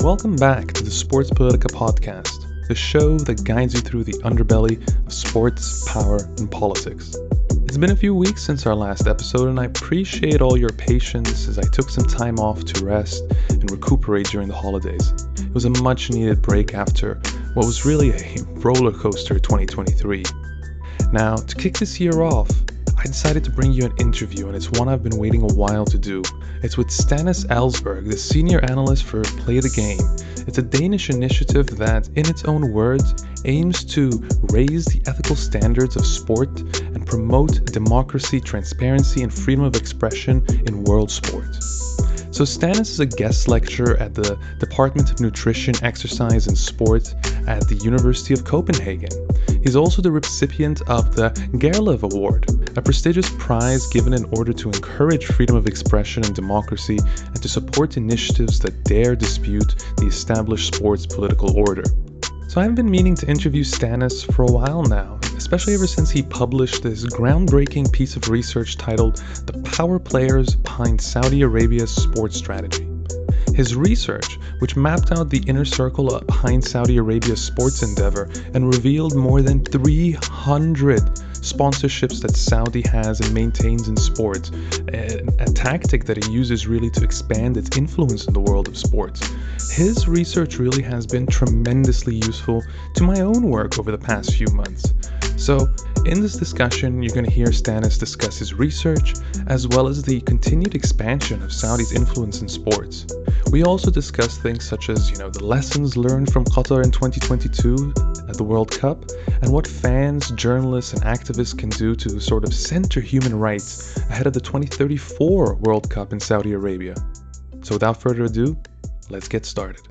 Welcome back to the Sports Politica podcast, the show that guides you through the underbelly of sports, power, and politics. It's been a few weeks since our last episode, and I appreciate all your patience as I took some time off to rest and recuperate during the holidays. It was a much-needed break after what was really a roller coaster 2023. Now, to kick this year off, I decided to bring you an interview, and it's one I've been waiting a while to do. It's with Stanis Elsborg, the senior analyst for Play the Game. It's a Danish initiative that, in its own words, aims to raise the ethical standards of sport and promote democracy, transparency, and freedom of expression in world sport. So Stanis is a guest lecturer at the Department of Nutrition, Exercise and Sport at the University of Copenhagen. He's also the recipient of the Gerlev Award, a prestigious prize given in order to encourage freedom of expression and democracy and to support initiatives that dare dispute the established sports political order. So I've been meaning to interview Stanis for a while now, especially ever since he published this groundbreaking piece of research titled The Power Players Behind Saudi Arabia's Sports Strategy. His research, which mapped out the inner circle behind Saudi Arabia's sports endeavor and revealed more than 300 sponsorships that Saudi has and maintains in sports, a tactic that he uses really to expand its influence in the world of sports. His research really has been tremendously useful to my own work over the past few months. So, in this discussion, you're going to hear Stanis discuss his research, as well as the continued expansion of Saudi's influence in sports. We also discuss things such as, the lessons learned from Qatar in 2022 at the World Cup, and what fans, journalists, and activists can do to sort of center human rights ahead of the 2034 World Cup in Saudi Arabia. So without further ado, let's get started.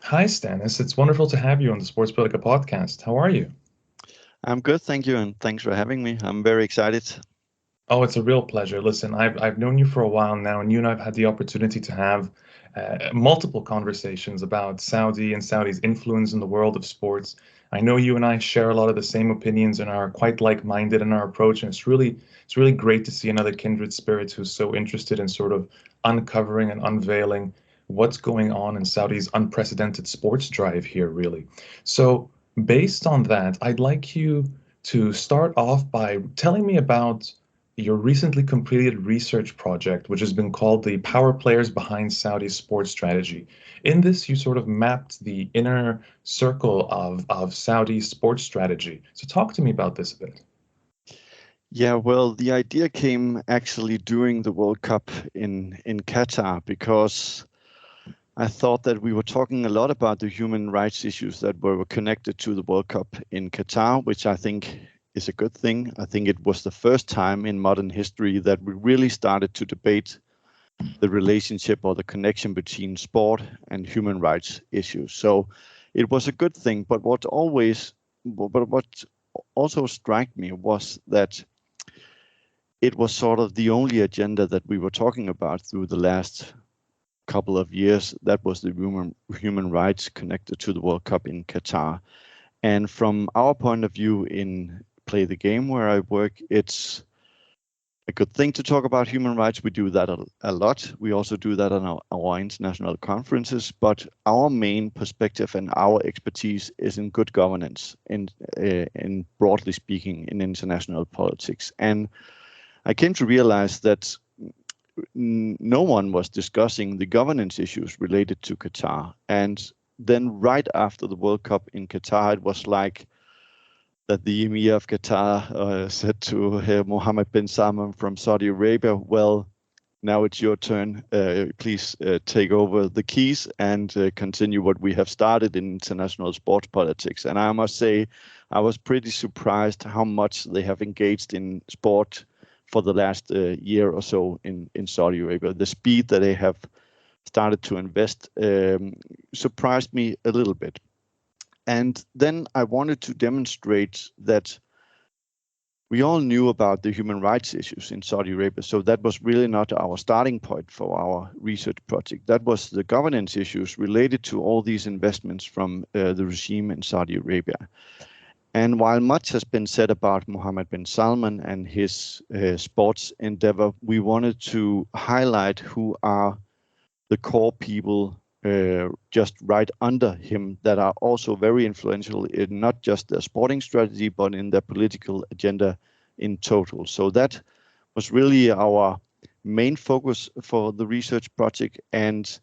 Hi, Stanis. It's wonderful to have you on the Sports Politica podcast. How are you? I'm good, thank you, and thanks for having me. I'm very excited. Oh, it's a real pleasure. Listen, I've known you for a while now, and you and I've had the opportunity to have multiple conversations about Saudi and Saudi's influence in the world of sports. I know you and I share a lot of the same opinions and are quite like-minded in our approach, and it's really great to see another kindred spirit who's so interested in sort of uncovering and unveiling what's going on in Saudi's unprecedented sports drive here, really. So based on that, I'd like you to start off by telling me about your recently completed research project, which has been called the Power Players Behind Saudi's Sports Strategy. In this, you sort of mapped the inner circle of Saudi's sports strategy. So talk to me about this a bit. Yeah, well, the idea came actually during the World Cup in Qatar, because I thought that we were talking a lot about the human rights issues that were connected to the World Cup in Qatar, which I think is a good thing. I think it was the first time in modern history that we really started to debate the relationship or the connection between sport and human rights issues. So it was a good thing. But what also struck me was that it was sort of the only agenda that we were talking about through the last couple of years. That was the human rights connected to the World Cup in Qatar. And from our point of view in Play the Game, where I work, it's a good thing to talk about human rights. We do that a lot. We also do that on our international conferences. But our main perspective and our expertise is in good governance, in broadly speaking, in international politics. And I came to realize that no one was discussing the governance issues related to Qatar. And then right after the World Cup in Qatar, it was like that the Emir of Qatar said to Mohammed bin Salman from Saudi Arabia, well, now it's your turn. Please take over the keys and continue what we have started in international sports politics. And I must say, I was pretty surprised how much they have engaged in sport for the last year or so in Saudi Arabia. The speed that they have started to invest surprised me a little bit. And then I wanted to demonstrate that we all knew about the human rights issues in Saudi Arabia. So that was really not our starting point for our research project. That was the governance issues related to all these investments from the regime in Saudi Arabia. And while much has been said about Mohammed bin Salman and his sports endeavor, we wanted to highlight who are the core people just right under him that are also very influential in not just their sporting strategy, but in their political agenda in total. So that was really our main focus for the research project. And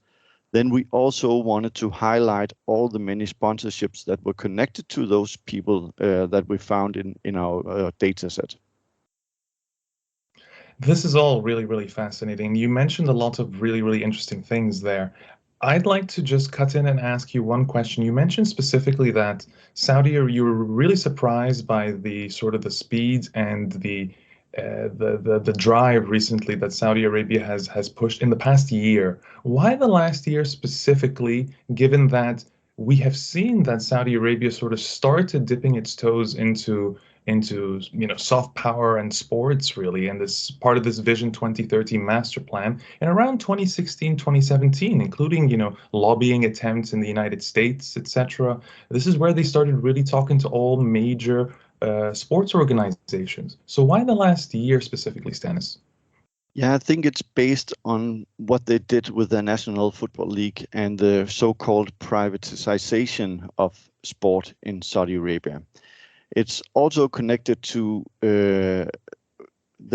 then we also wanted to highlight all the many sponsorships that were connected to those people that we found in our data set. This is all really, really fascinating. You mentioned a lot of really, really interesting things there. I'd like to just cut in and ask you one question. You mentioned specifically that you were really surprised by the sort of the speed and the drive recently that Saudi Arabia has pushed in the past year. Why the last year specifically, given that we have seen that Saudi Arabia sort of started dipping its toes into soft power and sports really, and this part of this Vision 2030 master plan in around 2016 2017, including lobbying attempts in the United States, etc. This is where they started really talking to all major sports organizations. So why the last year specifically, Stanis? Yeah, I think it's based on what they did with the National Football League and the so-called privatization of sport in Saudi Arabia. It's also connected to the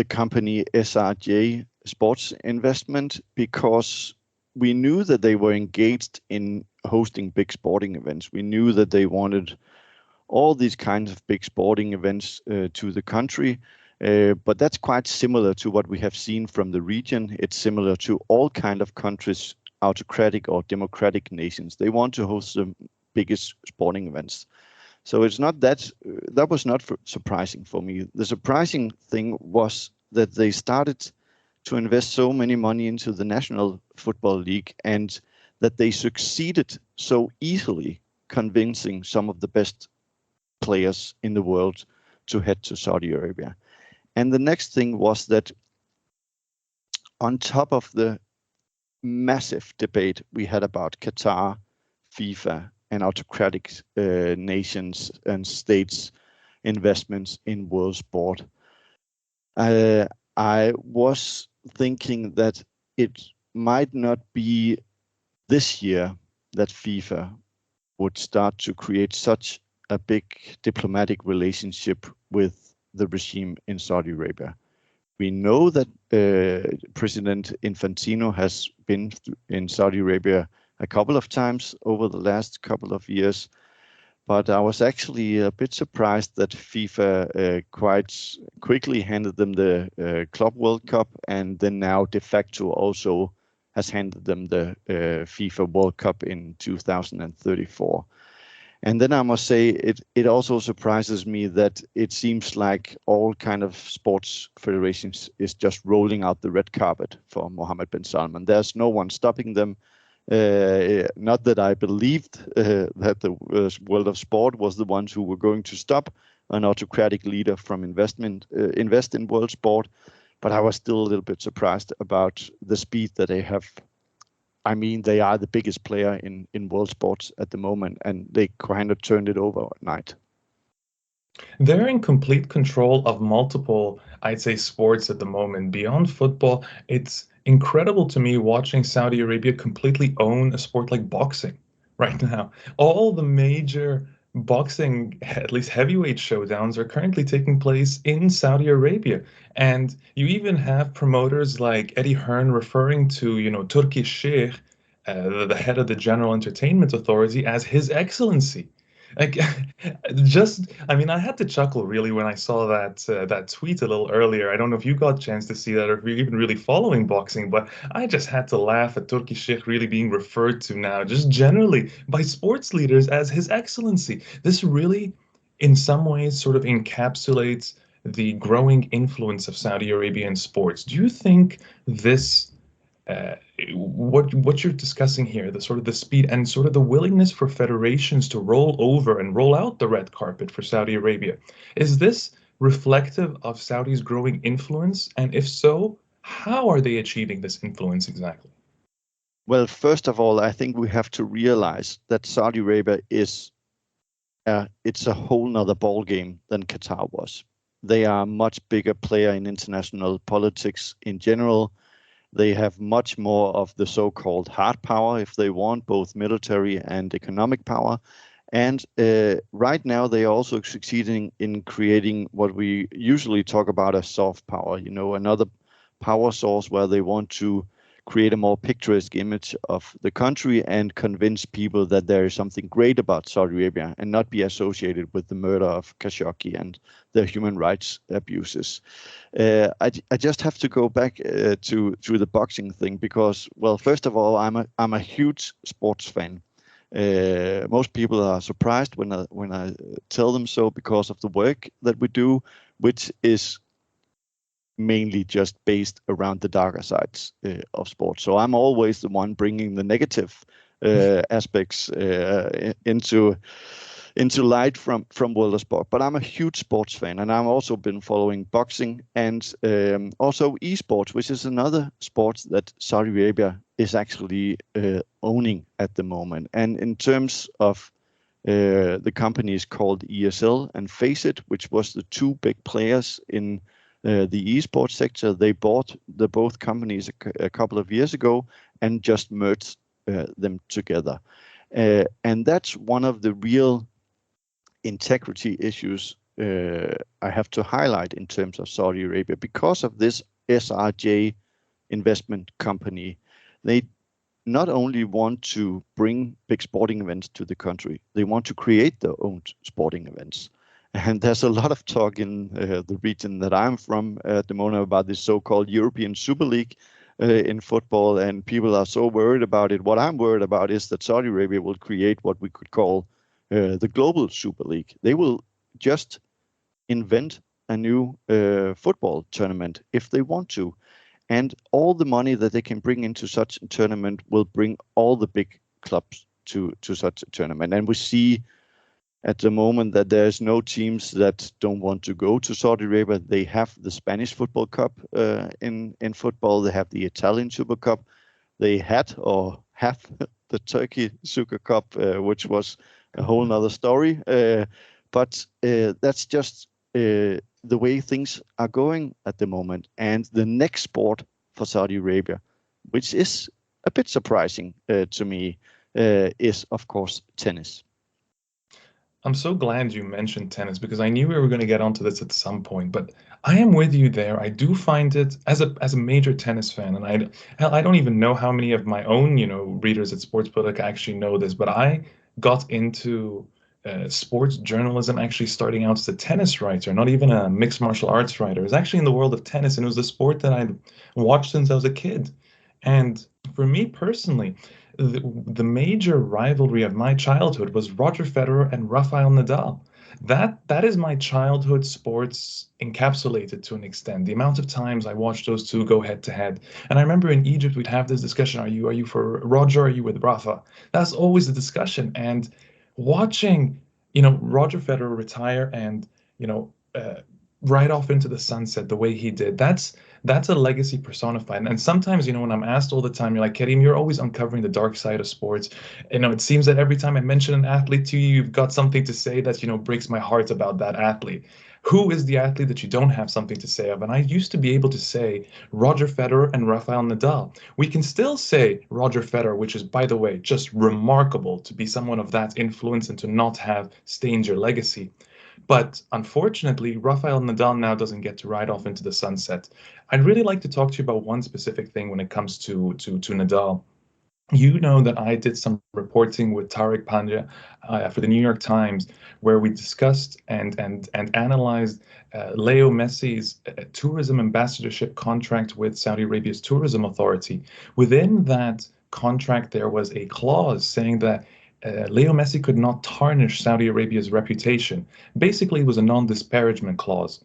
company SRJ Sports Investment, because we knew that they were engaged in hosting big sporting events. We knew that they wanted all these kinds of big sporting events to the country. But that's quite similar to what we have seen from the region. It's similar to all kind of countries, autocratic or democratic nations. They want to host the biggest sporting events. So it's not that was not surprising for me. The surprising thing was that they started to invest so many money into the National Football League, and that they succeeded so easily convincing some of the best players in the world to head to Saudi Arabia. And the next thing was that on top of the massive debate we had about Qatar, FIFA, and autocratic nations and states' investments in world sport, I was thinking that it might not be this year that FIFA would start to create such a big diplomatic relationship with the regime in Saudi Arabia. We know that President Infantino has been in Saudi Arabia a couple of times over the last couple of years, but I was actually a bit surprised that FIFA quite quickly handed them the Club World Cup, and then now de facto also has handed them the FIFA World Cup in 2034. And then I must say, it also surprises me that it seems like all kind of sports federations is just rolling out the red carpet for Mohammed bin Salman. There's no one stopping them. Not that I believed that the world of sport was the ones who were going to stop an autocratic leader from invest in world sport, but I was still a little bit surprised about the speed that they have. I mean, they are the biggest player in world sports at the moment, and they kind of turned it over at night. They're in complete control of multiple, I'd say, sports at the moment. Beyond football, it's incredible to me watching Saudi Arabia completely own a sport like boxing right now. All the major boxing, at least heavyweight showdowns, are currently taking place in Saudi Arabia. And you even have promoters like Eddie Hearn referring to, Turkish Sheikh, the head of the General Entertainment Authority, as His Excellency. Like, I mean, I had to chuckle really when I saw that tweet a little earlier. I don't know if you got a chance to see that or if you're even really following boxing, but I just had to laugh at Turkish Sheikh really being referred to now, just generally by sports leaders as His Excellency. This really, in some ways, sort of encapsulates the growing influence of Saudi Arabia in sports. Do you think this uh, what you're discussing here, the sort of the speed and sort of the willingness for federations to roll over and roll out the red carpet for Saudi Arabia, is this reflective of Saudi's growing influence? And if so, how are they achieving this influence exactly? Well, first of all, I think we have to realize that Saudi Arabia it's a whole nother ball game than Qatar was. They are a much bigger player in international politics in general, They have much more of the so-called hard power if they want, both military and economic power. And right now, they are also succeeding in creating what we usually talk about as soft power, another power source where they want to create a more picturesque image of the country and convince people that there is something great about Saudi Arabia and not be associated with the murder of Khashoggi and the human rights abuses. I just have to go back to the boxing thing because, well, first of all, I'm a huge sports fan. Most people are surprised when I tell them so because of the work that we do, which is mainly just based around the darker sides of sports. So I'm always the one bringing the negative aspects into light from world of sport. But I'm a huge sports fan, and I've also been following boxing and also esports, which is another sport that Saudi Arabia is actually owning at the moment. And in terms of the companies called ESL and Faceit, which was the two big players in the esports sector, they bought both companies a couple of years ago and just merged them together. And that's one of the real integrity issues I have to highlight in terms of Saudi Arabia. Because of this SRJ investment company, they not only want to bring big sporting events to the country, they want to create their own sporting events. And there's a lot of talk in the region that I'm from at the moment about this so-called European Super League in football, and people are so worried about it. What I'm worried about is that Saudi Arabia will create what we could call the global Super League. They will just invent a new football tournament if they want to. And all the money that they can bring into such a tournament will bring all the big clubs to such a tournament. And we see at the moment that there's no teams that don't want to go to Saudi Arabia. They have the Spanish Football Cup in football. They have the Italian Super Cup. They had or have the Turkey Super Cup, which was a whole nother story. But that's just the way things are going at the moment. And the next sport for Saudi Arabia, which is a bit surprising to me, is, of course, tennis. I'm so glad you mentioned tennis because I knew we were going to get onto this at some point, but I am with you there. I do find it as a major tennis fan, and I don't even know how many of my own, readers at Sports Politica actually know this, but I got into sports journalism actually starting out as a tennis writer, not even a mixed martial arts writer. It was actually in the world of tennis, and it was a sport that I'd watched since I was a kid. And for me personally, the major rivalry of my childhood was Roger Federer and Rafael Nadal. That is my childhood sports encapsulated to an extent. The amount of times I watched those two go head to head. And I remember in Egypt we'd have this discussion: are you for Roger? Are you with Rafa? That's always the discussion. And watching, Roger Federer retire and right off into the sunset the way he did, that's a legacy personified. And sometimes, when I'm asked all the time, you're like, Kerim, you're always uncovering the dark side of sports. It seems that every time I mention an athlete to you, you've got something to say that, breaks my heart about that athlete. Who is the athlete that you don't have something to say of? And I used to be able to say Roger Federer and Rafael Nadal. We can still say Roger Federer, which is, by the way, just remarkable to be someone of that influence and to not have stained your legacy. But unfortunately, Rafael Nadal now doesn't get to ride off into the sunset. I'd really like to talk to you about one specific thing when it comes to Nadal. You know that I did some reporting with Tariq Pandya for the New York Times, where we discussed and analyzed Leo Messi's tourism ambassadorship contract with Saudi Arabia's tourism authority. Within that contract, there was a clause saying that Leo Messi could not tarnish Saudi Arabia's reputation. Basically, it was a non-disparagement clause.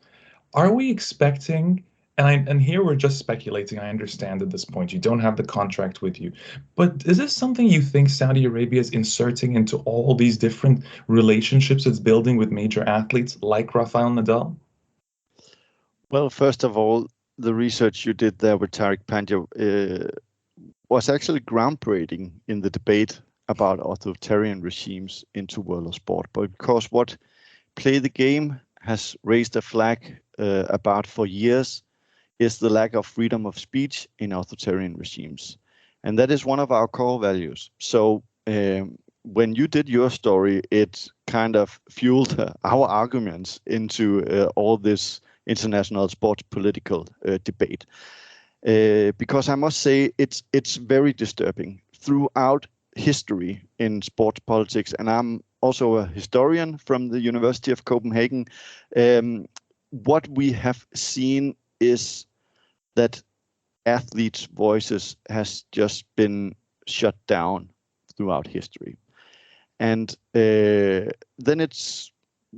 Are we expecting, and here we're just speculating, I understand at this point, you don't have the contract with you, but is this something you think Saudi Arabia is inserting into all these different relationships it's building with major athletes like Rafael Nadal? Well, first of all, the research you did there with Tariq Pandya was actually groundbreaking in the debate about authoritarian regimes into world of sport. But because what Play the Game has raised a flag about for years is the lack of freedom of speech in authoritarian regimes. And that is one of our core values. So when you did your story, it kind of fueled our arguments into all this international sports political debate. Because I must say it's very disturbing throughout history in sports politics, and I'm also a historian from the University of Copenhagen. What we have seen is that athletes' voices has just been shut down throughout history. And then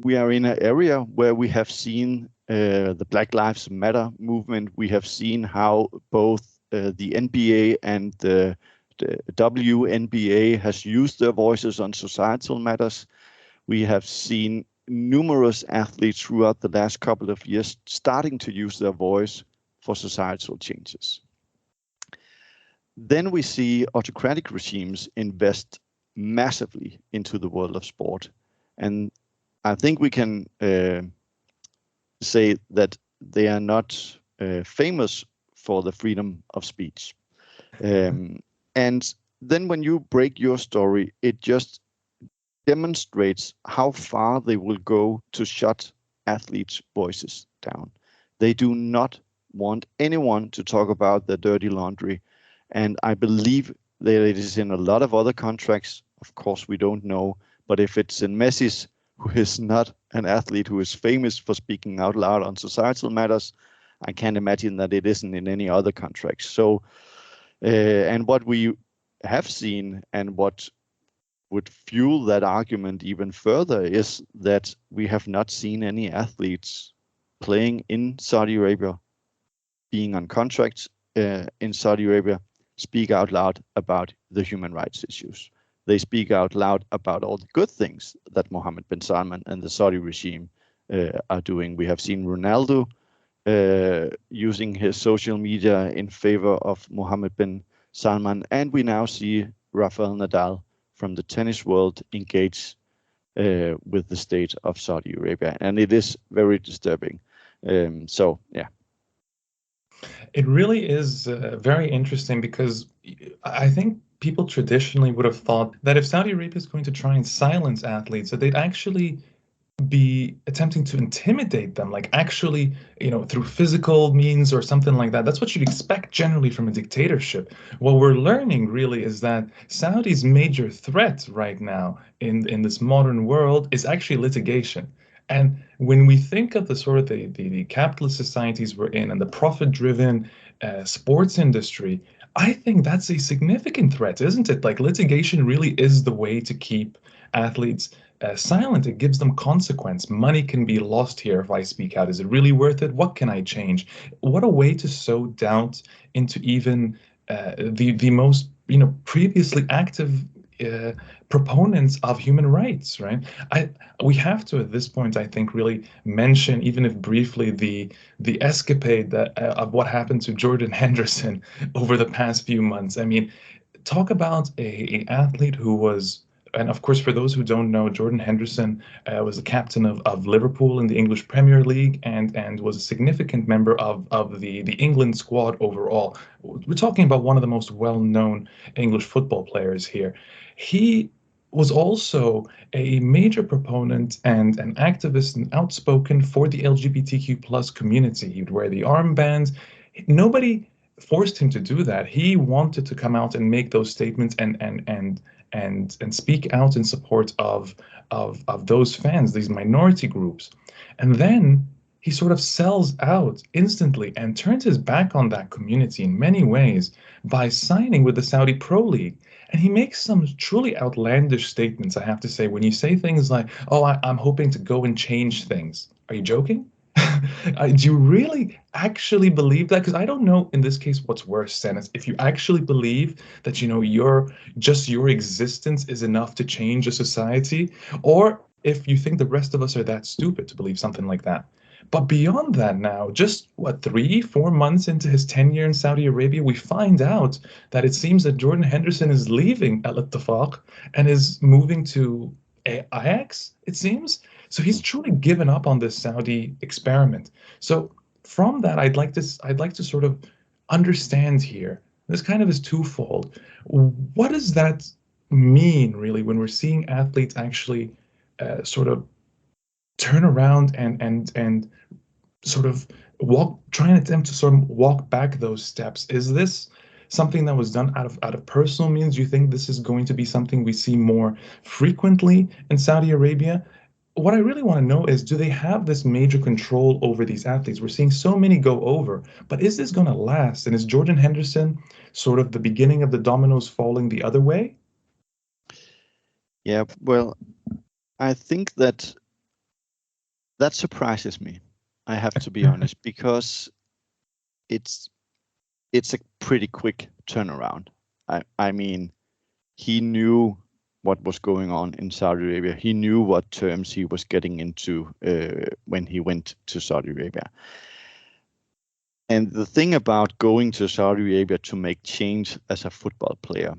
we are in an area where we have seen the Black Lives Matter movement. We have seen how both the NBA and the WNBA has used their voices on societal matters. We have seen numerous athletes throughout the last couple of years starting to use their voice for societal changes. Then we see autocratic regimes invest massively into the world of sport. And I think we can say that they are not famous for the freedom of speech. And then when you break your story, it just demonstrates how far they will go to shut athletes' voices down. They do not want anyone to talk about their dirty laundry. And I believe that it is in a lot of other contracts. Of course, we don't know. But if it's in Messi's, who is not an athlete who is famous for speaking out loud on societal matters, I can't imagine that it isn't in any other contracts. So, and what we have seen and what would fuel that argument even further is that we have not seen any athletes playing in Saudi Arabia, being on contracts in Saudi Arabia, speak out loud about the human rights issues. They speak out loud about all the good things that Mohammed bin Salman and the Saudi regime are doing. We have seen Ronaldo using his social media in favor of Mohammed bin Salman, and we now see Rafael Nadal from the tennis world engage with the state of Saudi Arabia, and it is very disturbing. So, yeah. It really is very interesting because I think people traditionally would have thought that if Saudi Arabia is going to try and silence athletes, that they'd actually be attempting to intimidate them, like actually, through physical means or something like that. That's what you'd expect generally from a dictatorship. What we're learning really is that Saudi's major threat right now in this modern world is actually litigation. And when we think of the sort of the capitalist societies we're in and the profit-driven sports industry, I think that's a significant threat, isn't it? Like litigation really is the way to keep athletes silent. It gives them consequence. Money can be lost here if I speak out. Is it really worth it? What can I change? What a way to sow doubt into even the most previously active proponents of human rights, right? We have to at this point, I think, really mention, even if briefly, the escapade that of what happened to Jordan Henderson over the past few months. I mean, talk about a athlete who was, and of course, for those who don't know, Jordan Henderson was the captain of Liverpool in the English Premier League and was a significant member of the England squad overall. We're talking about one of the most well-known English football players here. He was also a major proponent and an activist and outspoken for the LGBTQ plus community. He'd wear the armband. Nobody forced him to do that. He wanted to come out and make those statements and speak out in support of those fans, these minority groups. And then he sort of sells out instantly and turns his back on that community in many ways by signing with the Saudi Pro League. And he makes some truly outlandish statements, I have to say, when you say things like, oh, I'm hoping to go and change things. Are you joking? Do you really actually believe that? Because I don't know in this case what's worse, Stanis. If you actually believe that your existence is enough to change a society, or if you think the rest of us are that stupid to believe something like that. But beyond that now, just what, 3, 4 months into his tenure in Saudi Arabia, we find out that it seems that Jordan Henderson is leaving Al Ittifaq and is moving to Ajax, it seems. So he's truly given up on this Saudi experiment. So from that, I'd like to sort of understand here. This kind of is twofold. What does that mean really when we're seeing athletes actually sort of turn around and sort of walk, try and attempt to sort of walk back those steps? Is this something that was done out of personal means? Do you think this is going to be something we see more frequently in Saudi Arabia? What I really want to know is, do they have this major control over these athletes? We're seeing so many go over, but is this going to last? And is Jordan Henderson sort of the beginning of the dominoes falling the other way? Yeah, well, I think that that surprises me. I have to be honest, because it's it's a pretty quick turnaround. I mean, he knew what was going on in Saudi Arabia. He knew what terms he was getting into when he went to Saudi Arabia. And the thing about going to Saudi Arabia to make change as a football player,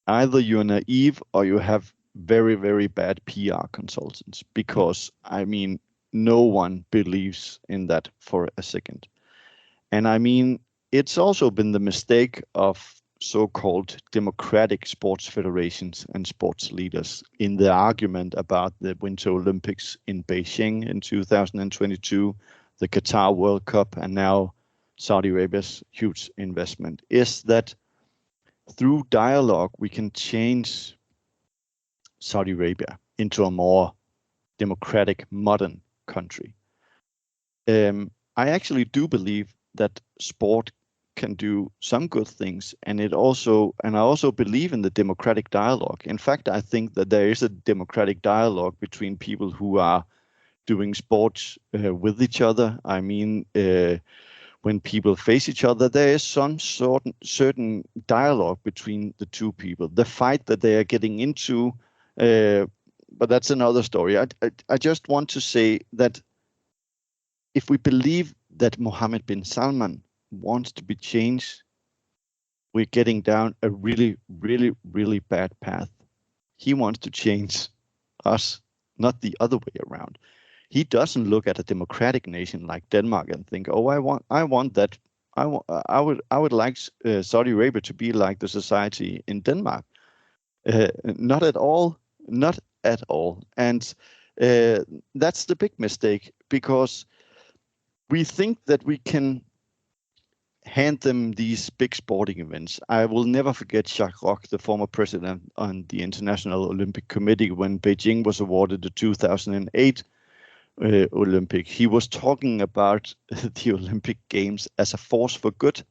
either you're naive or you have very, very bad PR consultants, because I mean, no one believes in that for a second. And I mean, it's also been the mistake of so-called democratic sports federations and sports leaders in the argument about the Winter Olympics in Beijing in 2022, the Qatar World Cup, and now Saudi Arabia's huge investment, is that through dialogue we can change Saudi Arabia into a more democratic, modern country. I actually do believe that sport can do some good things, and I also believe in the democratic dialogue. In fact, I think that there is a democratic dialogue between people who are doing sports with each other. I mean, when people face each other, there is some certain dialogue between the two people. The fight that they are getting into, but that's another story. I just want to say that if we believe that Mohammed bin Salman wants to be changed, we're getting down a really, really, really bad path. He wants to change us, not the other way around. He doesn't look at a democratic nation like Denmark and think, "Oh, I want that. I would like Saudi Arabia to be like the society in Denmark." Not at all. Not at all. And that's the big mistake, because we think that we can hand them these big sporting events. I will never forget Jacques Roch, the former president on the International Olympic Committee, when Beijing was awarded the 2008 Olympic. He was talking about the Olympic Games as a force for good,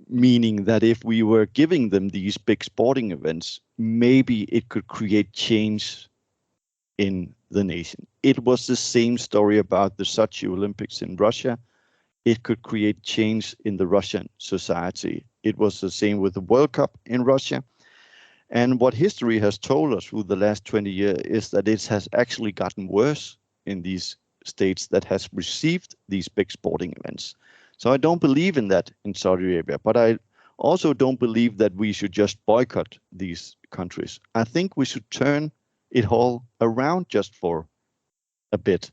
meaning that if we were giving them these big sporting events, maybe it could create change in the nation. It was the same story about the Sochi Olympics in Russia. It could create change in the Russian society. It was the same with the World Cup in Russia. And what history has told us through the last 20 years is that it has actually gotten worse in these states that has received these big sporting events. So I don't believe in that in Saudi Arabia, but I also don't believe that we should just boycott these countries. I think we should turn it all around just for a bit.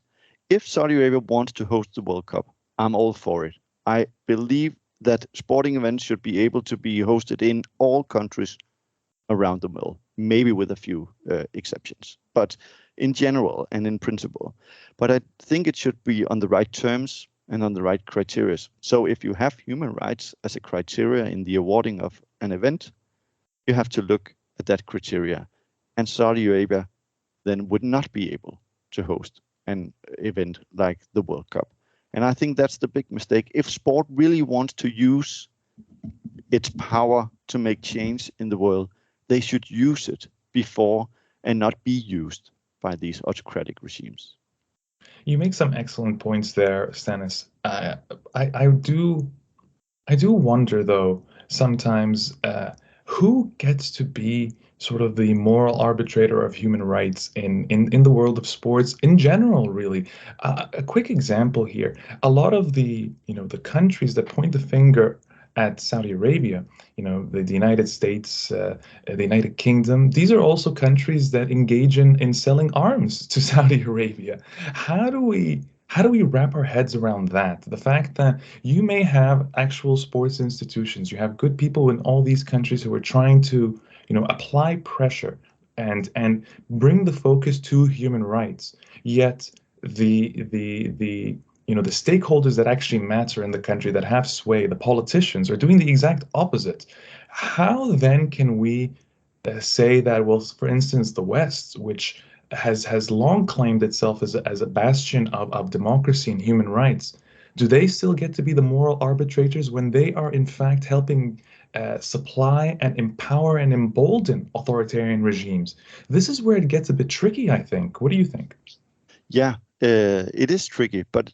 If Saudi Arabia wants to host the World Cup, I'm all for it. I believe that sporting events should be able to be hosted in all countries around the world, maybe with a few exceptions, but in general and in principle. But I think it should be on the right terms and on the right criteria. So if you have human rights as a criteria in the awarding of an event, you have to look at that criteria. And Saudi Arabia then would not be able to host an event like the World Cup. And I think that's the big mistake. If sport really wants to use its power to make change in the world, they should use it before and not be used by these autocratic regimes. You make some excellent points there, Stanis. I do wonder though sometimes who gets to be sort of the moral arbitrator of human rights in the world of sports in general, really. A quick example here. A lot of the countries that point the finger at Saudi Arabia, the United States, the United Kingdom, these are also countries that engage in selling arms to Saudi Arabia. How do we How do we wrap our heads around that? The fact that you may have actual sports institutions, you have good people in all these countries who are trying to, apply pressure and bring the focus to human rights. Yet the stakeholders that actually matter in the country that have sway, the politicians, are doing the exact opposite. How then can we say that, well, for instance, the West, which has long claimed itself as a bastion of democracy and human rights, do they still get to be the moral arbitrators when they are in fact helping supply and empower and embolden authoritarian regimes? This is where it gets a bit tricky, I think. What do you think? Yeah, it is tricky, but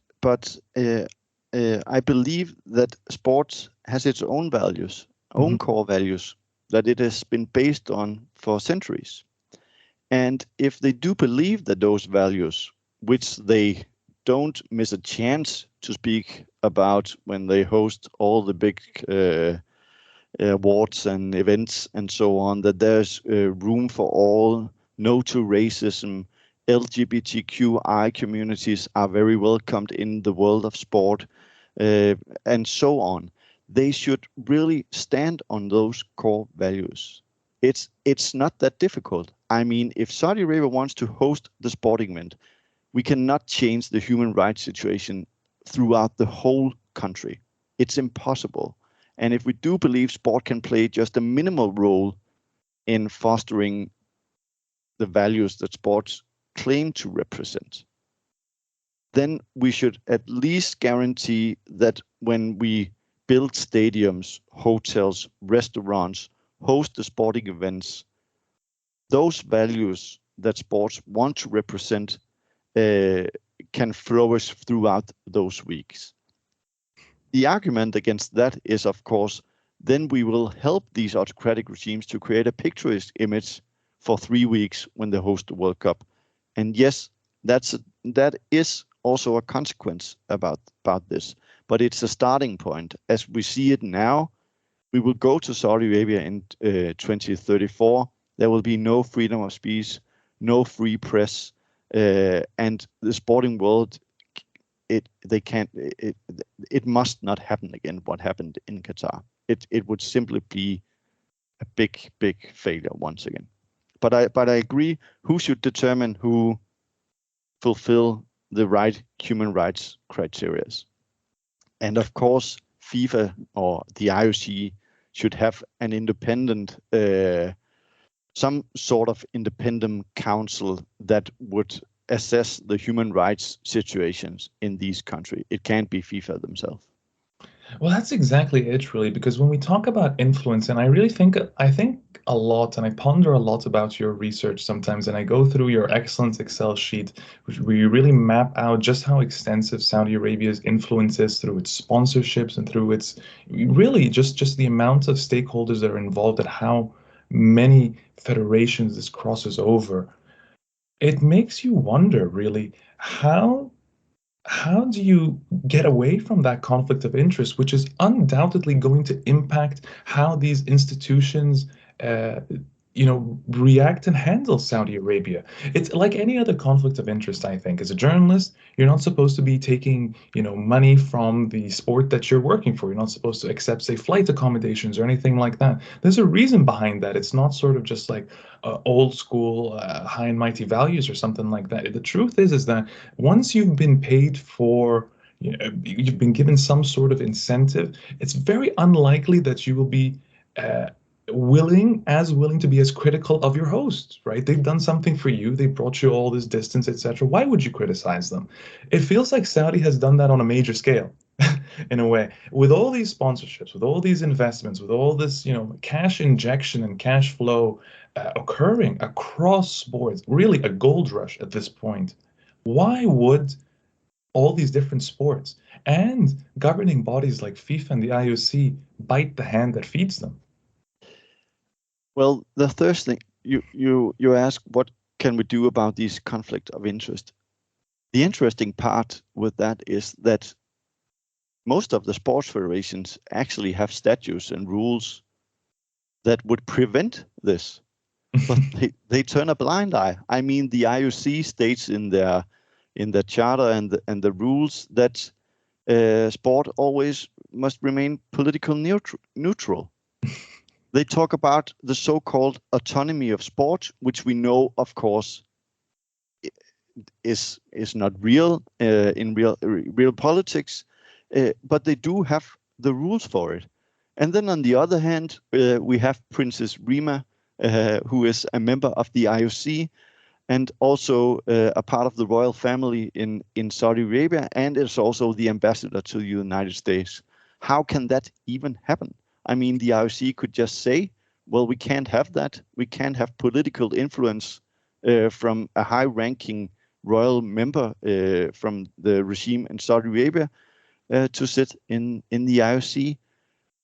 I believe that sports has its own values, Mm-hmm. own core values that it has been based on for centuries. And if they do believe that those values, which they don't miss a chance to speak about when they host all the big awards and events and so on, that there's room for all, no to racism, LGBTQI communities are very welcomed in the world of sport, and so on. They should really stand on those core values. It's not that difficult. I mean, if Saudi Arabia wants to host the sporting event, we cannot change the human rights situation throughout the whole country. It's impossible. And if we do believe sport can play just a minimal role in fostering the values that sports claim to represent, then we should at least guarantee that when we build stadiums, hotels, restaurants, host the sporting events, those values that sports want to represent uh, can flourish throughout those weeks. The argument against that is, of course, then we will help these autocratic regimes to create a picturesque image for 3 weeks when they host the World Cup. And yes, that is also a consequence about this, but it's a starting point. As we see it now, we will go to Saudi Arabia in 2034. There will be no freedom of speech, no free press, and the sporting world. It must not happen again. What happened in Qatar? It would simply be a big failure once again. But I agree. Who should determine who fulfill the right human rights criteria? And of course, FIFA or the IOC should have an independent, some sort of independent council that would assess the human rights situations in these countries. It can't be FIFA themselves. Well, that's exactly it, really, because when we talk about influence, and I think a lot, and I ponder a lot about your research sometimes, and I go through your excellent Excel sheet, where you really map out just how extensive Saudi Arabia's influence is through its sponsorships and through its really just the amount of stakeholders that are involved and how many federations this crosses over. It makes you wonder, really, how do you get away from that conflict of interest, which is undoubtedly going to impact how these institutions, uh, react and handle Saudi Arabia? It's like any other conflict of interest, I think. As a journalist, you're not supposed to be taking, money from the sport that you're working for. You're not supposed to accept, say, flight accommodations or anything like that. There's a reason behind that. It's not sort of just like old school, high and mighty values or something like that. The truth is that once you've been paid for, you've been given some sort of incentive, it's very unlikely that you will be uh, willing to be as critical of your host, right? They've done something for you, they brought you all this distance, etc. Why would you criticize them? It feels like Saudi has done that on a major scale. In a way, with all these sponsorships, with all these investments, with all this, cash injection and cash flow occurring across sports, really a gold rush at this point. Why would all these different sports and governing bodies like FIFA and the IOC bite the hand that feeds them? Well, the first thing you ask, what can we do about these conflict of interest? The interesting part with that is that most of the sports federations actually have statutes and rules that would prevent this, but they turn a blind eye. I mean, the IOC states in in the charter and the rules that sport always must remain political neutral. They talk about the so-called autonomy of sport, which we know, of course, is not real in real politics, but they do have the rules for it. And then on the other hand, we have Princess Rima, who is a member of the IOC and also a part of the royal family in Saudi Arabia, and is also the ambassador to the United States. How can that even happen? I mean, the IOC could just say, well, we can't have that. We can't have political influence from a high-ranking royal member from the regime in Saudi Arabia to sit in the IOC.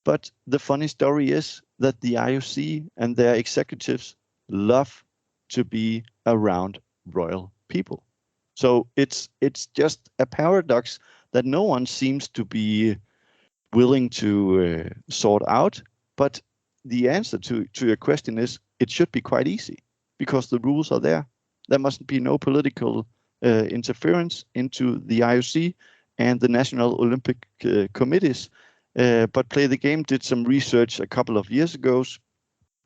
But the funny story is that the IOC and their executives love to be around royal people. So it's just a paradox that no one seems to be willing to sort out. But the answer to your question is it should be quite easy because the rules are there. There must be no political interference into the IOC and the National Olympic Committees. But Play the Game did some research a couple of years ago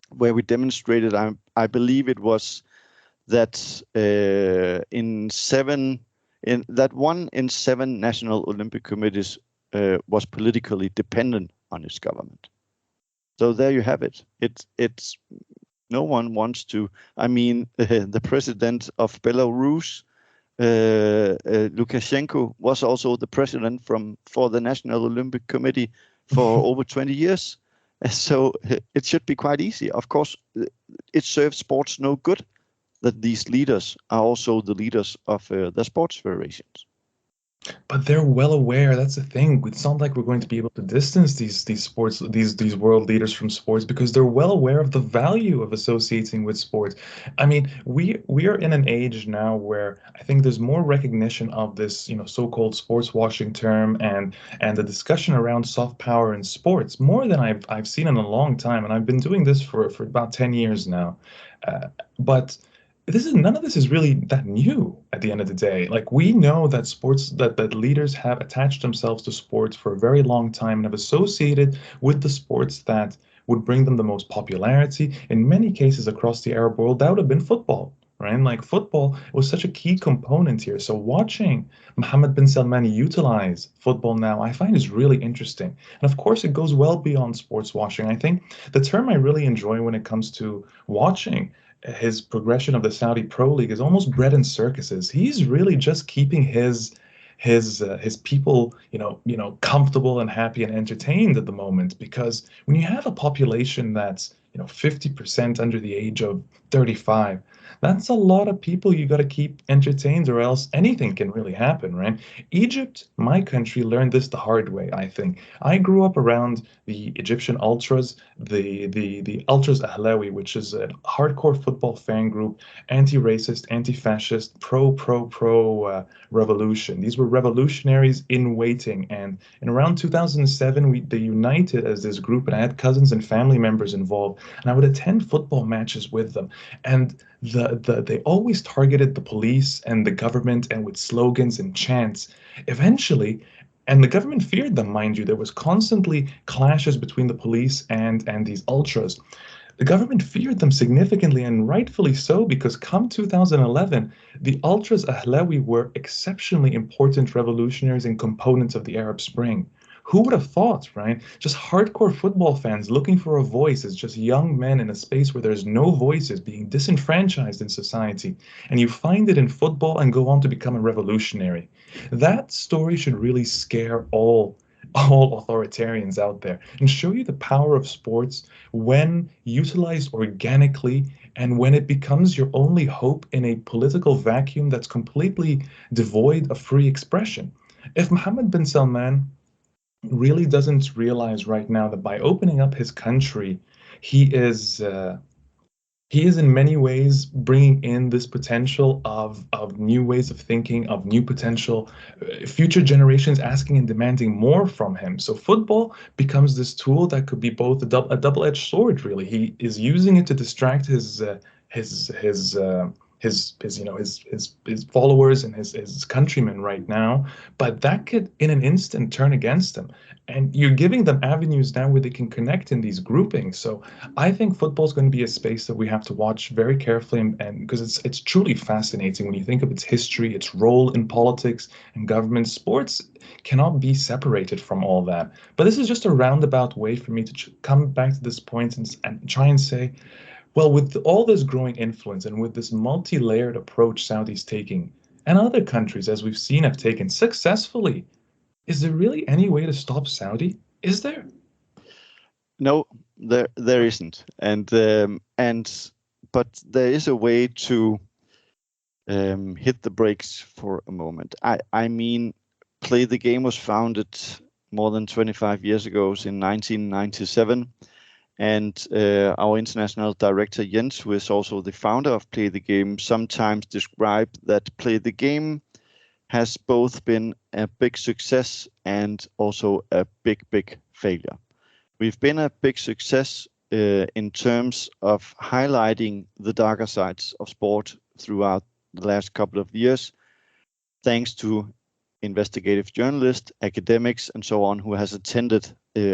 where we demonstrated, I believe it was that one in seven National Olympic Committees was politically dependent on its government. So there you have it. It's no one wants to. I mean, the president of Belarus, Lukashenko, was also the president for the National Olympic Committee for over 20 years. So it should be quite easy. Of course, it serves sports no good that these leaders are also the leaders of the sports federations. But they're well aware. That's the thing. It's not like we're going to be able to distance these sports these world leaders from sports because they're well aware of the value of associating with sports. I mean, we are in an age now where I think there's more recognition of this, so-called sports washing term and the discussion around soft power in sports more than I've seen in a long time. And I've been doing this for about 10 years now. But none of this is really that new at the end of the day. Like we know that sports that leaders have attached themselves to sports for a very long time and have associated with the sports that would bring them the most popularity. In many cases across the Arab world, that would have been football, right? Like football was such a key component here. So watching Mohammed bin Salman utilize football now, I find is really interesting. And of course, it goes well beyond sports washing. I think the term I really enjoy when it comes to watching his progression of the Saudi Pro League is almost bread and circuses. He's really just keeping his people, comfortable and happy and entertained at the moment. Because when you have a population that's 50% under the age of 35, that's a lot of people you got to keep entertained, or else anything can really happen, right? Egypt, my country, learned this the hard way, I think. I grew up around the Egyptian Ultras, the Ultras Ahlawi, which is a hardcore football fan group, anti-racist, anti-fascist, pro revolution. These were revolutionaries in waiting, and in around 2007, they united as this group, and I had cousins and family members involved, and I would attend football matches with them, and they always targeted the police and the government and with slogans and chants. Eventually, and the government feared them, mind you. There was constantly clashes between the police and these ultras. The government feared them significantly, and rightfully so, because come 2011, the Ultras Ahlawi were exceptionally important revolutionaries and components of the Arab Spring. Who would have thought, right? Just hardcore football fans looking for a voice as just young men in a space where there's no voices, being disenfranchised in society. And you find it in football and go on to become a revolutionary. That story should really scare all authoritarians out there and show you the power of sports when utilized organically and when it becomes your only hope in a political vacuum that's completely devoid of free expression. If Mohammed bin Salman really doesn't realize right now that by opening up his country, he is he is in many ways bringing in this potential of new ways of thinking, of new potential, future generations asking and demanding more from him. So football becomes this tool that could be both a double-edged sword. Really, he is using it to distract his his followers and his countrymen right now, but that could in an instant turn against them. And you're giving them avenues now where they can connect in these groupings. So I think football is going to be a space that we have to watch very carefully, and because it's truly fascinating when you think of its history, its role in politics and government. Sports cannot be separated from all that. But this is just a roundabout way for me to come back to this point and try and say, well, with all this growing influence and with this multi-layered approach Saudi's taking, and other countries, as we've seen, have taken successfully, is there really any way to stop Saudi? Is there? No, there isn't, and but there is a way to hit the brakes for a moment. I mean, Play the Game was founded more than 25 years ago, in 1997. And our international director, Jens, who is also the founder of Play the Game, sometimes described that Play the Game has both been a big success and also a big, big failure. We've been a big success in terms of highlighting the darker sides of sport throughout the last couple of years, thanks to investigative journalists, academics, and so on, who has attended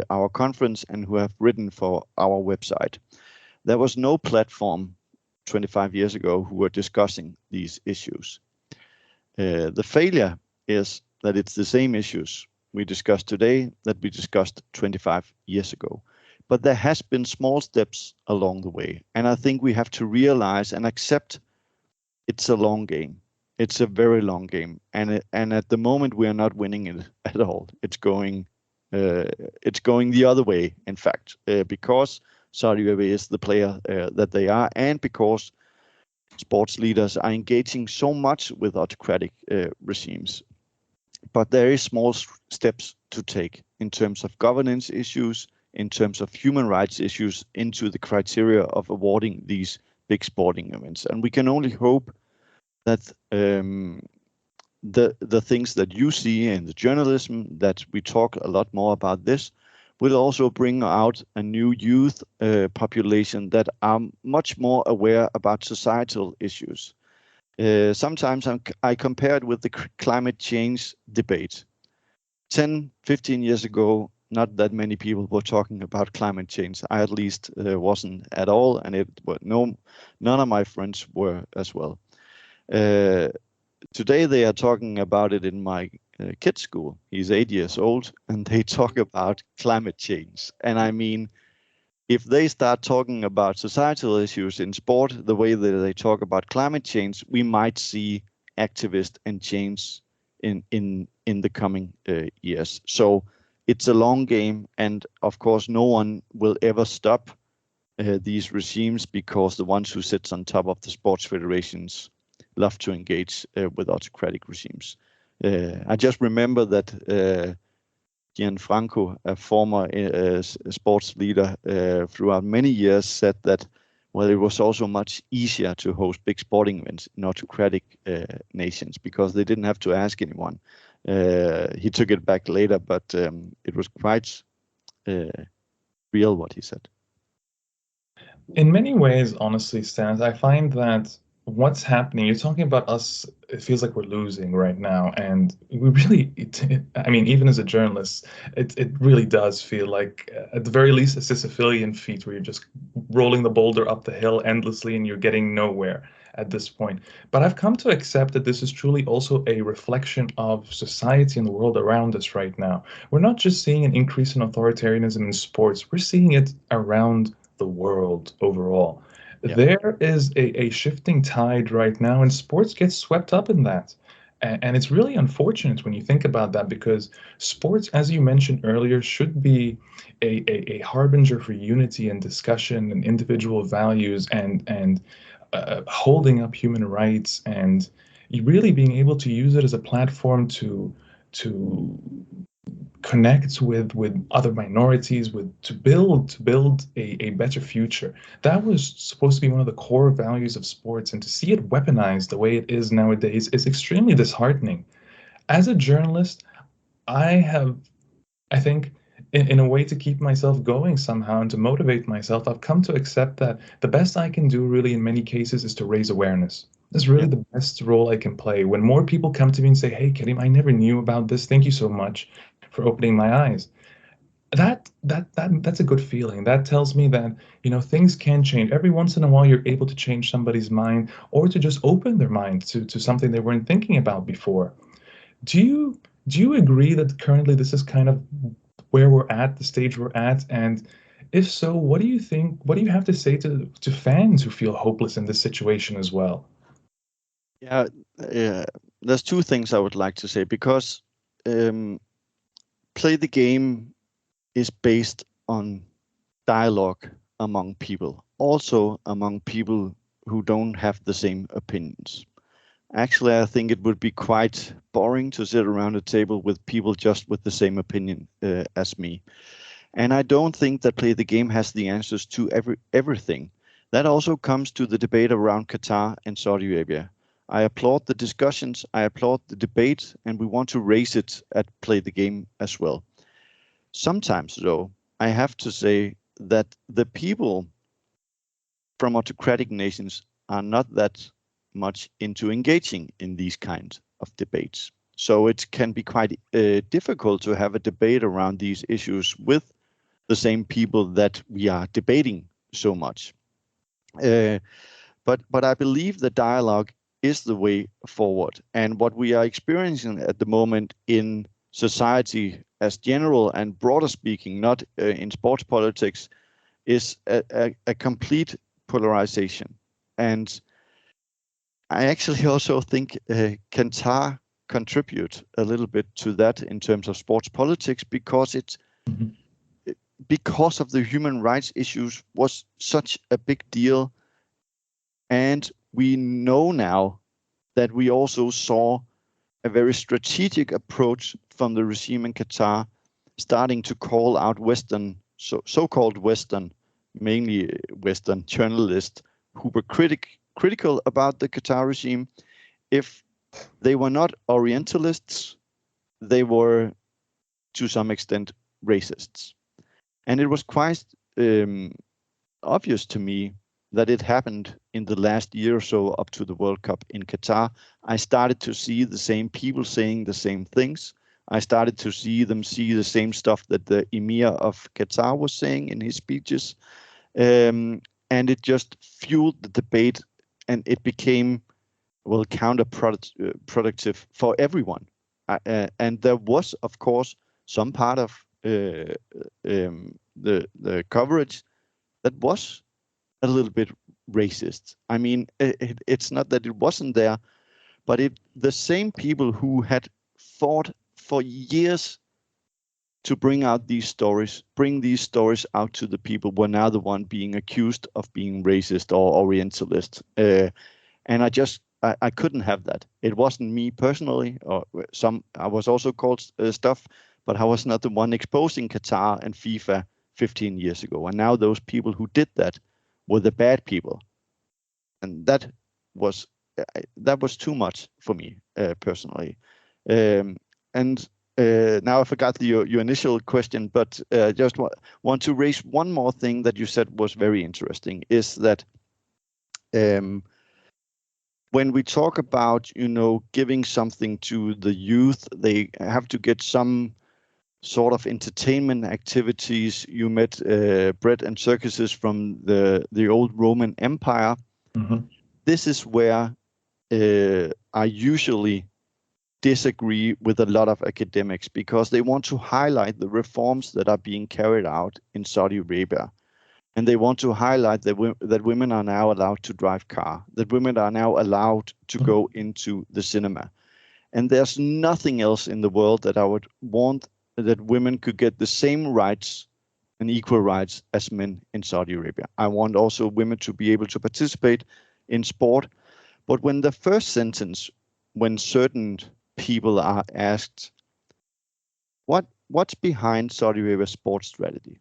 our conference and who have written for our website. There was no platform 25 years ago who were discussing these issues. The failure is that it's the same issues we discussed today that we discussed 25 years ago. But there has been small steps along the way. And I think we have to realize and accept it's a long game. It's a very long game. And at the moment, we are not winning it at all. It's going the other way, in fact, because Saudi Arabia is the player that they are, and because sports leaders are engaging so much with autocratic regimes. But there is small steps to take in terms of governance issues, in terms of human rights issues, into the criteria of awarding these big sporting events. And we can only hope that the things that you see in the journalism, that we talk a lot more about this, will also bring out a new youth population that are much more aware about societal issues. Sometimes I compare it with the climate change debate. 10, 15 years ago, not that many people were talking about climate change. I at least wasn't at all, and none of my friends were as well. Today they are talking about it in my kid's school. He's 8 years old, and they talk about climate change. And I mean, if they start talking about societal issues in sport the way that they talk about climate change, we might see activist and change in the coming years. So it's a long game, and of course, no one will ever stop these regimes, because the ones who sits on top of the sports federations love to engage with autocratic regimes. I just remember that Gianfranco, a former sports leader throughout many years, said that, well, it was also much easier to host big sporting events in autocratic nations because they didn't have to ask anyone. He took it back later, but it was quite real what he said. In many ways, honestly, Stanis, I find that what's happening, you're talking about us, it feels like we're losing right now. And we really, I mean, even as a journalist, it really does feel like, at the very least, a Sisyphean feat where you're just rolling the boulder up the hill endlessly and you're getting nowhere at this point. But I've come to accept that this is truly also a reflection of society and the world around us right now. We're not just seeing an increase in authoritarianism in sports, we're seeing it around the world overall. Yeah. There is a shifting tide right now, and sports gets swept up in that. And it's really unfortunate when you think about that, because sports, as you mentioned earlier, should be a harbinger for unity and discussion and individual values and holding up human rights, and really being able to use it as a platform to connect with other minorities, to build a better future. That was supposed to be one of the core values of sports, and to see it weaponized the way it is nowadays is extremely disheartening. As a journalist, I think, in a way to keep myself going somehow and to motivate myself, I've come to accept that the best I can do really in many cases is to raise awareness. That's really Yeah. the best role I can play. When more people come to me and say, "Hey, Karim, I never knew about this. Thank you so much for opening my eyes." That's a good feeling. That tells me that, things can change. Every once in a while, you're able to change somebody's mind or to just open their mind to something they weren't thinking about before. Do you do you agree that currently this is kind of where we're at, the stage we're at? And if so, what do you think, what do you have to say to fans who feel hopeless in this situation as well? Yeah, there's two things I would like to say because um, play the game is based on dialogue among people, also among people who don't have the same opinions. Actually, I think it would be quite boring to sit around a table with people just with the same opinion as me. And I don't think that Play the Game has the answers to everything. That also comes to the debate around Qatar and Saudi Arabia. I applaud the discussions, I applaud the debate, and we want to raise it at Play the Game as well. Sometimes, though, I have to say that the people from autocratic nations are not that much into engaging in these kinds of debates. So it can be quite difficult to have a debate around these issues with the same people that we are debating so much. Uh, but I believe the dialogue is the way forward. And what we are experiencing at the moment in society as general and broader speaking, not in sports politics, is a complete polarization. And I actually also think Qatar contribute a little bit to that in terms of sports politics Mhm. because of the human rights issues was such a big deal. And we know now that we also saw a very strategic approach from the regime in Qatar, starting to call out so-called Western, mainly Western journalists who were critical about the Qatar regime. If they were not Orientalists, they were to some extent racists. And it was quite um, obvious to me that it happened in the last year or so up to the World Cup in Qatar. I started to see the same people saying the same things. I started to see the same stuff that the Emir of Qatar was saying in his speeches. And it just fueled the debate and it became, well, counterproductive for everyone. And there was, of course, some part of the coverage that was a little bit racist. I mean, it's not that it wasn't there, but the same people who had fought for years to bring these stories out to the people, were now the one being accused of being racist or Orientalist. And I couldn't have that. It wasn't me personally, or I was also called stuff, but I was not the one exposing Qatar and FIFA 15 years ago. And now those people who did that were the bad people, and was that was too much for me personally. Um, and Now I forgot your initial question, but just want to raise one more thing that you said was very interesting. Is that um, when we talk about giving something to the youth, they have to get some sort of entertainment activities. You met bread and circuses from the old Roman Empire. Mhm. This is where I usually disagree with a lot of academics because they want to highlight the reforms that are being carried out in Saudi Arabia. And they want to highlight that women are now allowed to drive car, that women are now allowed to go into the cinema. And there's nothing else in the world that I would want that women could get the same rights and equal rights as men in Saudi Arabia. I want also women to be able to participate in sport. But when the first sentence, when certain people are asked, what's behind Saudi Arabia's sports strategy?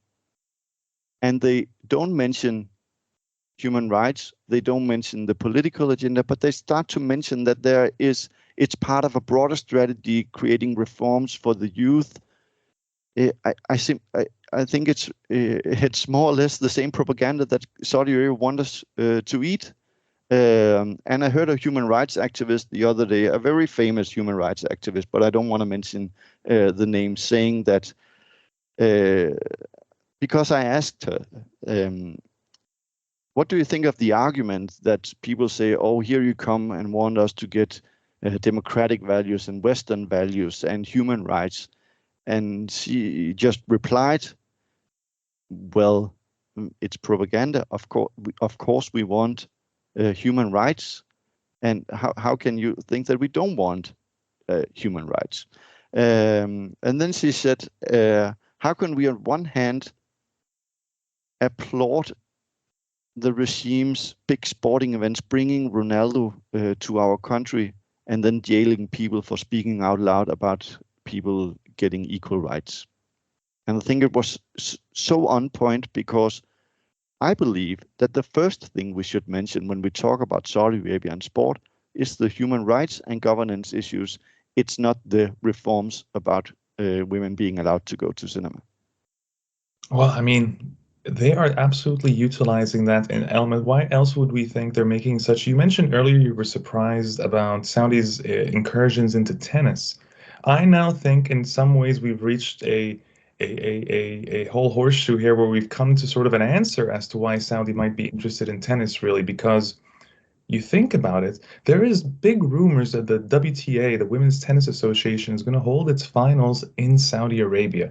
And they don't mention human rights, they don't mention the political agenda, but they start to mention that it's part of a broader strategy creating reforms for the youth. I think it's more or less the same propaganda that Saudi Arabia wants us to eat. And I heard a human rights activist the other day, a very famous human rights activist, but I don't want to mention the name, saying that because I asked her, what do you think of the argument that people say, oh, here you come and want us to get democratic values and Western values and human rights? And she just replied, well, it's propaganda. Of course, we want human rights. And how can you think that we don't want human rights? And then she said, how can we on one hand applaud the regime's big sporting events, bringing Ronaldo to our country, and then jailing people for speaking out loud about people getting equal rights? And I think it was so on point, because I believe that the first thing we should mention when we talk about Saudi Arabia and sport is the human rights and governance issues. It's not the reforms about women being allowed to go to cinema. Well, I mean, they are absolutely utilizing that in element. Why else would we think they're making such? You mentioned earlier you were surprised about Saudi's incursions into tennis. I now think in some ways we've reached a whole horseshoe here where we've come to sort of an answer as to why Saudi might be interested in tennis, really, because you think about it, there is big rumors that the WTA, the Women's Tennis Association, is going to hold its finals in Saudi Arabia.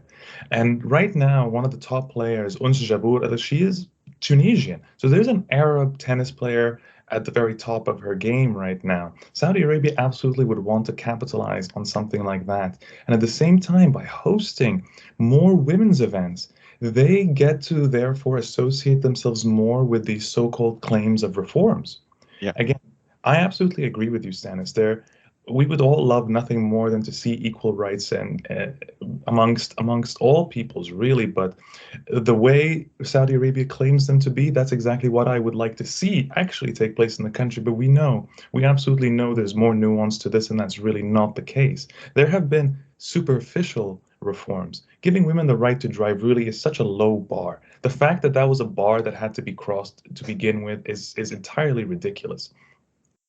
And right now, one of the top players, Uns Jabeur, she is Tunisian. So there's an Arab tennis player at the very top of her game right now. Saudi Arabia absolutely would want to capitalize on something like that. And at the same time, by hosting more women's events, they get to therefore associate themselves more with these so-called claims of reforms. Yeah. Again, I absolutely agree with you, Stanis. We would all love nothing more than to see equal rights and amongst all peoples, really. But the way Saudi Arabia claims them to be, that's exactly what I would like to see actually take place in the country. But we absolutely know there's more nuance to this, and that's really not the case. There have been superficial reforms. Giving women the right to drive really is such a low bar. The fact that that was a bar that had to be crossed to begin with is entirely ridiculous.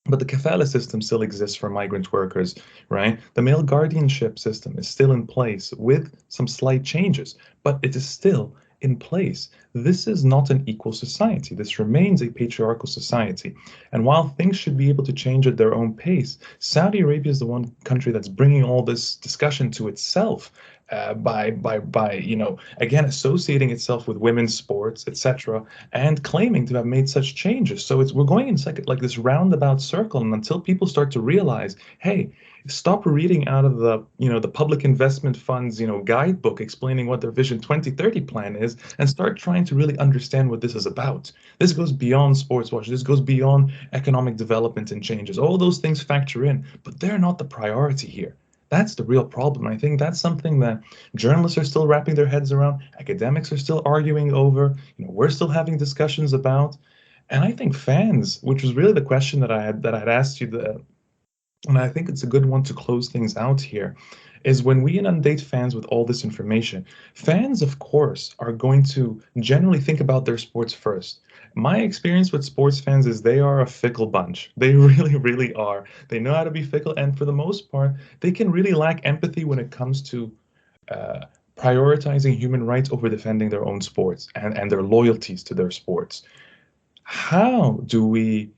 But the kafala system still exists for migrant workers, right? The male guardianship system is still in place with some slight changes, but it is still in place. This is not an equal society. This remains a patriarchal society. And while things should be able to change at their own pace, Saudi Arabia is the one country that's bringing all this discussion to itself by again associating itself with women's sports, etc., and claiming to have made such changes. So we're going in like this roundabout circle, and until people start to realize, hey, stop reading out of the public investment funds guidebook explaining what their Vision 2030 plan is, and start trying to really understand what this is about. This goes beyond sports watch. This goes beyond economic development and changes. All those things factor in, but they're not the priority here. That's the real problem. I think that's something that journalists are still wrapping their heads around. Academics are still arguing over. We're still having discussions about. And I think fans, which was really the question that I had asked you, and I think it's a good one to close things out here, is when we inundate fans with all this information, fans, of course, are going to generally think about their sports first. My experience with sports fans is they are a fickle bunch. They really, really are. They know how to be fickle, and for the most part, they can really lack empathy when it comes to prioritizing human rights over defending their own sports and their loyalties to their sports. How do we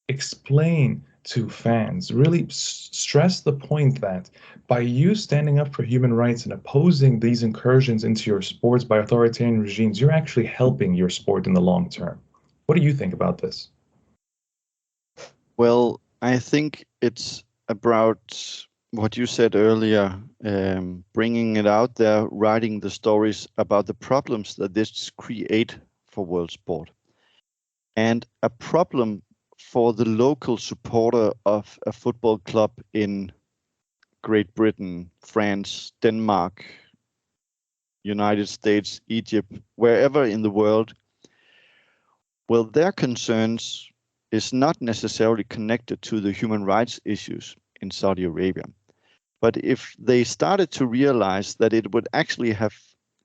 explain to fans, really stress the point that by you standing up for human rights and opposing these incursions into your sports by authoritarian regimes, you're actually helping your sport in the long term? What do you think about this? Well, I think it's about what you said earlier, bringing it out there, writing the stories about the problems that this create for world sport. And a problem for the local supporter of a football club in Great Britain, France, Denmark, United States, Egypt, wherever in the world, well, their concerns is not necessarily connected to the human rights issues in Saudi Arabia. But if they started to realize that it would actually have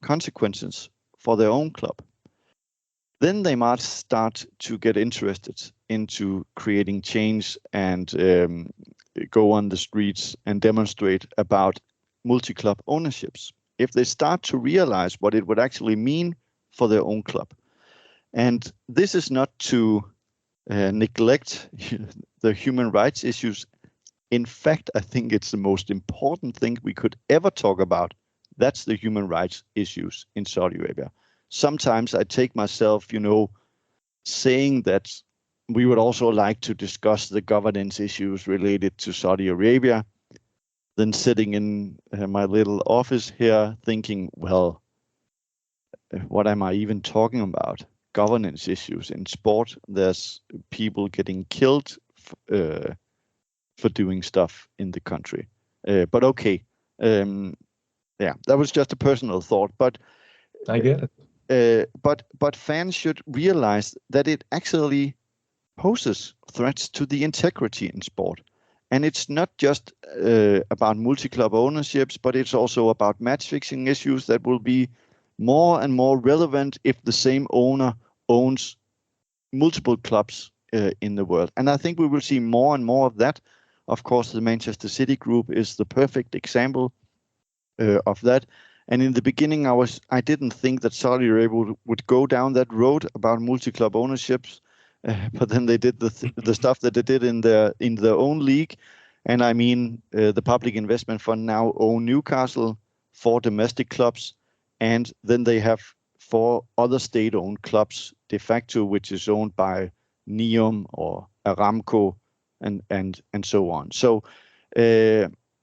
consequences for their own club, then they might start to get interested into creating change and go on the streets and demonstrate about multi-club ownerships, if they start to realize what it would actually mean for their own club. And this is not to neglect the human rights issues. In fact, I think it's the most important thing we could ever talk about. That's the human rights issues in Saudi Arabia. Sometimes I take myself, saying that we would also like to discuss the governance issues related to Saudi Arabia, then sitting in my little office here thinking, well, what am I even talking about? Governance issues in sport. There's people getting killed for doing stuff in the country. But okay, that was just a personal thought. But I get it. But fans should realize that it actually poses threats to the integrity in sport. And it's not just about multi-club ownerships, but it's also about match fixing issues that will be more and more relevant if the same owner owns multiple clubs in the world. And I think we will see more and more of that. Of course, the Manchester City group is the perfect example of that. And in the beginning, I didn't think that Saudi Arabia would go down that road about multi-club ownerships, but then they did the stuff that they did in their own league. And I mean, the Public Investment Fund now own Newcastle, 4 domestic clubs, and then they have 4 other state-owned clubs de facto, which is owned by NEOM or Aramco, and so on. So.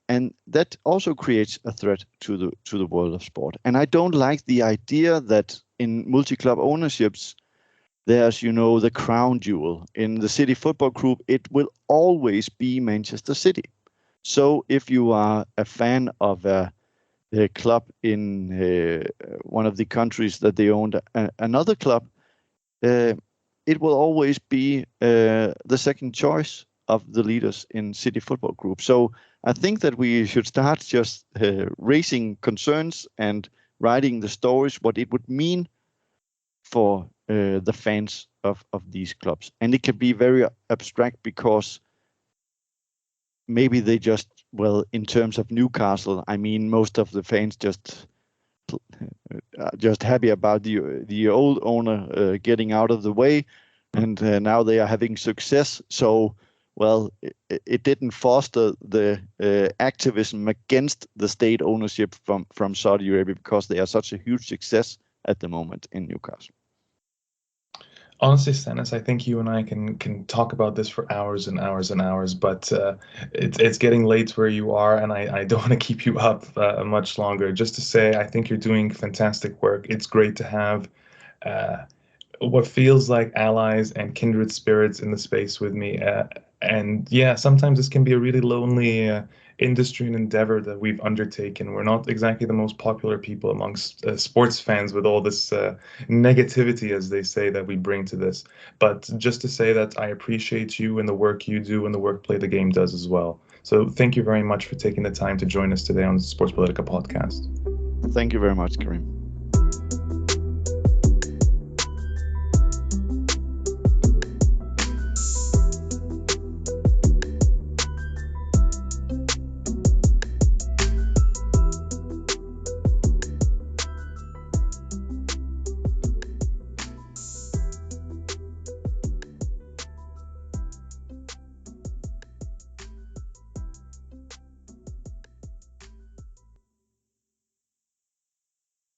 And that also creates a threat to the world of sport. And I don't like the idea that in multi-club ownerships, there's, the crown jewel. In the City Football Group, it will always be Manchester City. So if you are a fan of a club in one of the countries that they owned another club, it will always be the second choice of the leaders in City Football Group. So I think that we should start just raising concerns and writing the stories, what it would mean for the fans of these clubs. And it can be very abstract because maybe they in terms of Newcastle, I mean, most of the fans just happy about the old owner getting out of the way, and now they are having success. So, well, it didn't foster the activism against the state ownership from Saudi Arabia because they are such a huge success at the moment in Newcastle. Honestly, Stanis, I think you and I can talk about this for hours and hours and hours, but it's getting late where you are, and I don't want to keep you up much longer. Just to say, I think you're doing fantastic work. It's great to have what feels like allies and kindred spirits in the space with me. And yeah, sometimes this can be a really lonely industry and endeavor that we've undertaken. We're not exactly the most popular people amongst sports fans with all this negativity, as they say, that we bring to this. But just to say that I appreciate you and the work you do and the work Play the Game does as well. So thank you very much for taking the time to join us today on the Sports Politica podcast. Thank you very much, Karim.